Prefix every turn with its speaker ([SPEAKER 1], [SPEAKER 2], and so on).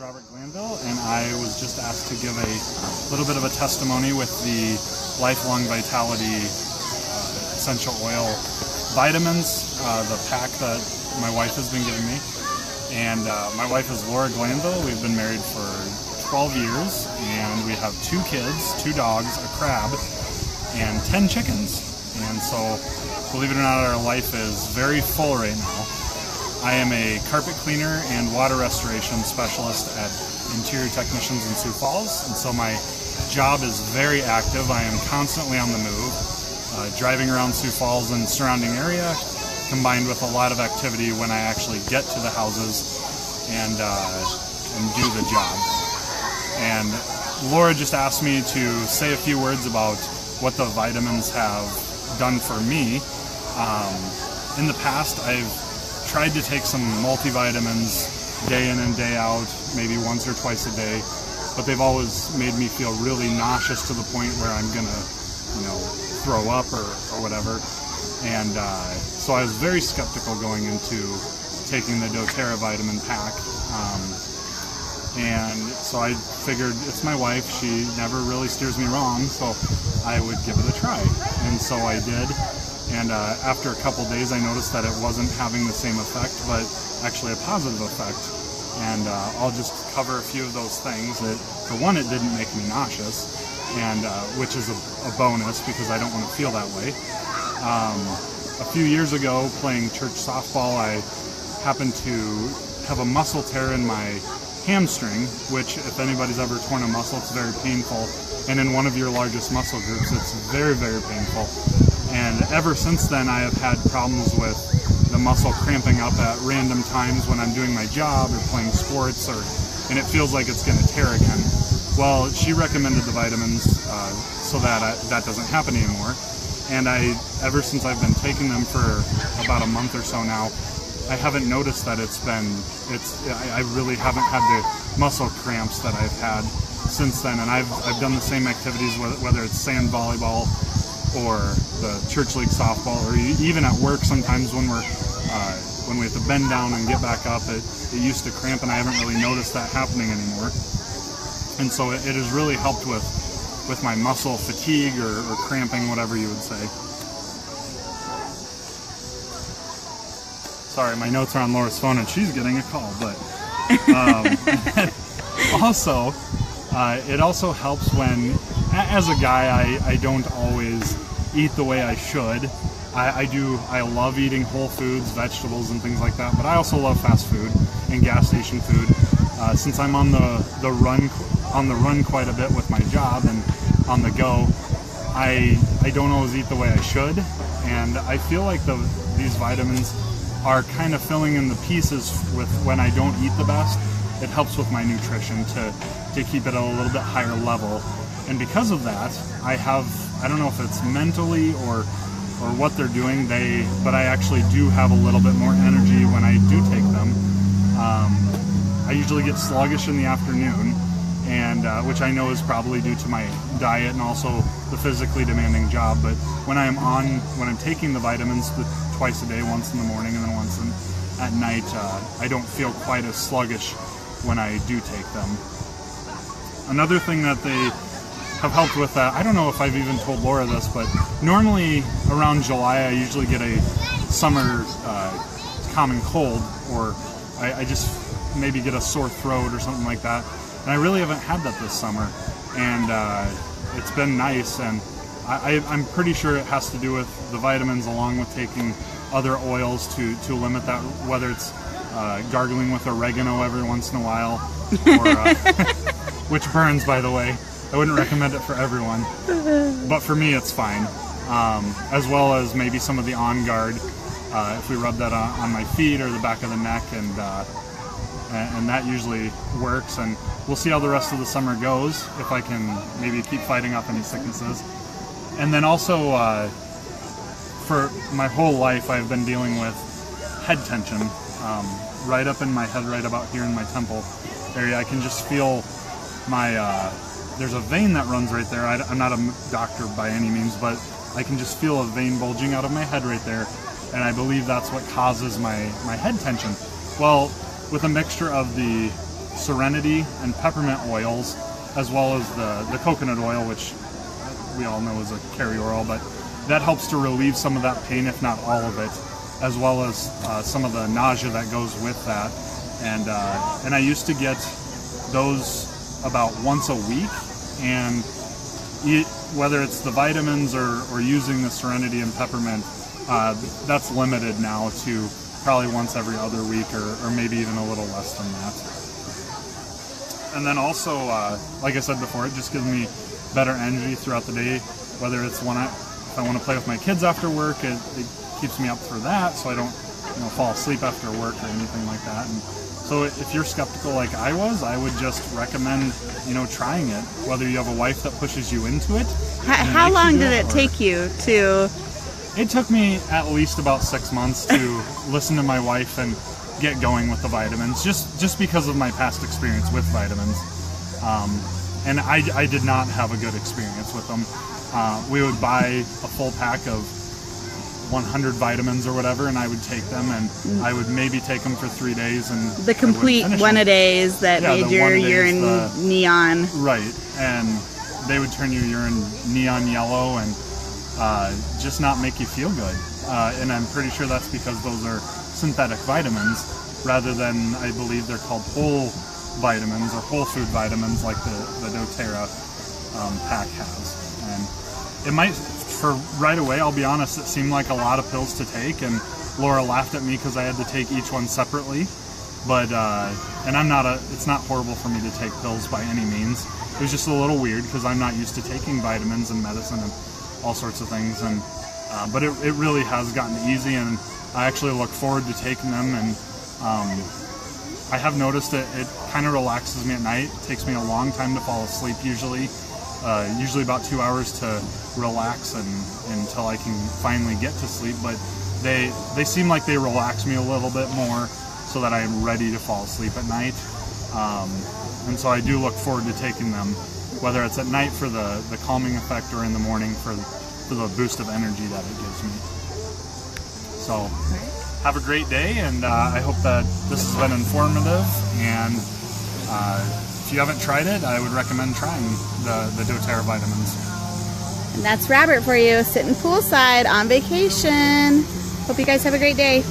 [SPEAKER 1] is Robert Glanville, and I was just asked to give a little bit of a testimony with the Lifelong Vitality essential oil vitamins, the pack that my wife has been giving me. And my wife is Laura Glanville. We've been married for 12 years, and we have 2 kids, 2 dogs, a crab, and 10 chickens. And so, believe it or not, our life is very full right now. I am a carpet cleaner and water restoration specialist at Interior Technicians in Sioux Falls, and so my job is very active. I am constantly on the move, driving around Sioux Falls and surrounding area, combined with a lot of activity when I actually get to the houses and do the job. And Laura just asked me to say a few words about what the vitamins have done for me. In the past, I've tried to take some multivitamins day in and day out, maybe once or twice a day, but they've always made me feel really nauseous to the point where I'm gonna, throw up or whatever. And so I was very skeptical going into taking the doTERRA vitamin pack. And so I figured it's my wife, she never really steers me wrong, so I would give it a try. And so I did. And after a couple days, I noticed that it wasn't having the same effect, but actually a positive effect. And I'll just cover a few of those things. For one, it didn't make me nauseous, and which is a bonus because I don't want to feel that way. A few years ago, playing church softball, I happened to have a muscle tear in my hamstring, which, if anybody's ever torn a muscle, it's very painful. And in one of your largest muscle groups, it's very, very painful. And ever since then, I have had problems with the muscle cramping up at random times when I'm doing my job or playing sports, and it feels like it's going to tear again. Well, she recommended the vitamins so that that doesn't happen anymore. And ever since I've been taking them for about a month or so now, I haven't noticed that I really haven't had the muscle cramps that I've had since then. And I've done the same activities, whether it's sand volleyball or the church league softball, or even at work sometimes when we have to bend down and get back up, it used to cramp, and I haven't really noticed that happening anymore. And so it has really helped with my muscle fatigue or cramping, whatever you would say. Sorry, my notes are on Laura's phone and she's getting a call, but also, it also helps when, as a guy, I don't always eat the way I should. I love eating whole foods, vegetables, and things like that, but I also love fast food and gas station food. Since I'm on the run quite a bit with my job and on the go, I don't always eat the way I should, and I feel like these vitamins are kind of filling in the pieces with when I don't eat the best. It helps with my nutrition to keep it at a little bit higher level. And because of that, I don't know if it's mentally or what they're doing, but I actually do have a little bit more energy when I do take them. I usually get sluggish in the afternoon, and which I know is probably due to my diet and also the physically demanding job. But when I'm taking the vitamins twice a day, once in the morning and then once at night, I don't feel quite as sluggish when I do take them. Another thing that they have helped with that, I don't know if I've even told Laura this, but normally around July I usually get a summer common cold, or I just maybe get a sore throat or something like that. And I really haven't had that this summer, and it's been nice, and I'm pretty sure it has to do with the vitamins along with taking other oils to limit that, whether it's gargling with oregano every once in a while, or which burns, by the way. I wouldn't recommend it for everyone, but for me it's fine. As well as maybe some of the On Guard, if we rub that on my feet or the back of the neck, and that usually works. And we'll see how the rest of the summer goes, if I can maybe keep fighting off any sicknesses. And then also, for my whole life, I've been dealing with head tension, right up in my head, right about here in my temple area. I can just feel there's a vein that runs right there. I'm not a doctor by any means, but I can just feel a vein bulging out of my head right there, and I believe that's what causes my head tension. Well, with a mixture of the Serenity and peppermint oils, as well as the coconut oil, which we all know is a carrier oil, but that helps to relieve some of that pain, if not all of it, as well as some of the nausea that goes with that. And I used to get those about once a week, and whether it's the vitamins or using the Serenity and peppermint, that's limited now to probably once every other week, or maybe even a little less than that. And then also, like I said before, it just gives me better energy throughout the day, whether it's if I want to play with my kids after work, it keeps me up for that, so I don't fall asleep after work or anything like that. And so if you're skeptical like I was, I would just recommend trying it, whether you have a wife that pushes you into it.
[SPEAKER 2] How long did it take you to?
[SPEAKER 1] It took me at least about 6 months to listen to my wife and get going with the vitamins, just because of my past experience with vitamins. And I did not have a good experience with them. We would buy a full pack of 100 vitamins or whatever, and I would take them, and I would maybe take them for 3 days, and
[SPEAKER 2] the complete one-a-days that made your urine neon.
[SPEAKER 1] Right, and they would turn your urine neon yellow and just not make you feel good. And I'm pretty sure that's because those are synthetic vitamins, rather than, I believe they're called whole vitamins or whole food vitamins, like the doTERRA pack has. And it might, for right away, I'll be honest, it seemed like a lot of pills to take, and Laura laughed at me because I had to take each one separately. But and it's not horrible for me to take pills by any means. It was just a little weird because I'm not used to taking vitamins and medicine and all sorts of things. And but it really has gotten easy, and I actually look forward to taking them. And I have noticed that it kind of relaxes me at night. It takes me a long time to fall asleep usually. Usually about 2 hours to relax until I can finally get to sleep. But they seem like they relax me a little bit more, so that I'm ready to fall asleep at night. And so I do look forward to taking them, whether it's at night for the calming effect or in the morning for the boost of energy that it gives me. So have a great day, and I hope that this has been informative. And if you haven't tried it, I would recommend trying the doTERRA vitamins.
[SPEAKER 2] And that's Robert for you, sitting poolside on vacation. Hope you guys have a great day.